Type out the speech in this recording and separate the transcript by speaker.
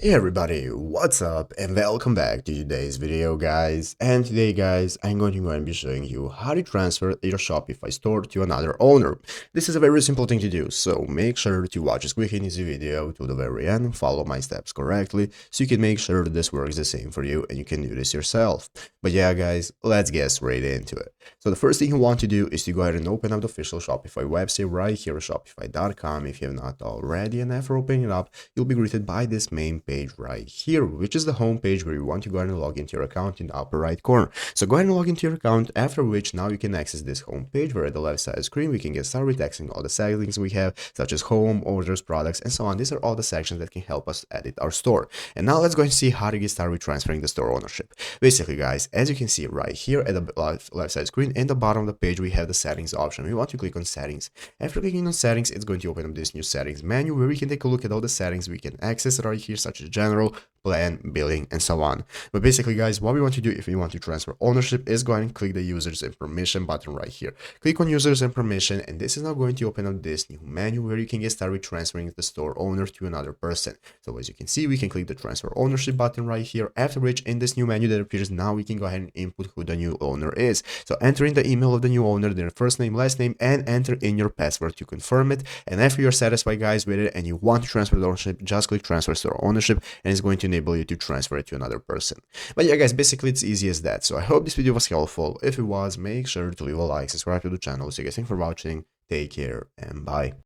Speaker 1: Hey everybody, what's up and welcome back to today's video guys. And today guys, I'm going to be showing you how to transfer your Shopify store to another owner. This is a very simple thing to do, so make sure to watch this quick and easy video to the very end, follow my steps correctly, so you can make sure that this works the same for you and you can do this yourself. But yeah guys, let's get straight into it. So the first thing you want to do is to go ahead and open up the official Shopify website right here at shopify.com if you have not already, and after opening it up, you'll be greeted by this main page right here, which is the home page where you want to go ahead and log into your account in the upper right corner. So go ahead and log into your account, after which now you can access this home page where at the left side of the screen we can get started with accessing all the settings we have, such as home, orders, products, and so on. These are all the sections that can help us edit our store. And now let's go and see how to get started with transferring the store ownership. Basically guys, as you can see right here at the left side screen, in the bottom of the page we have the settings option. We want to click on settings. After clicking on settings, it's going to open up this new settings menu where we can take a look at all the settings we can access right here, such as general, plan, billing, and so on. But basically guys, what we want to do if we want to transfer ownership is go ahead and click the users and permission button right here. Click on users and permission, and this is now going to open up this new menu where you can get started with transferring the store owner to another person. So as you can see, we can click the transfer ownership button right here, after which in this new menu that appears now we can go ahead and input who the new owner is. So enter in the email of the new owner, their first name, last name, and enter in your password to confirm it. And after you're satisfied guys with it and you want to transfer the ownership, just click transfer store ownership and it's going to enable you to transfer it to another person. But yeah guys, basically it's easy as that. So I hope this video was helpful. If it was, make sure to leave a like, subscribe to the channel. So you guys, thanks for watching, take care, and bye.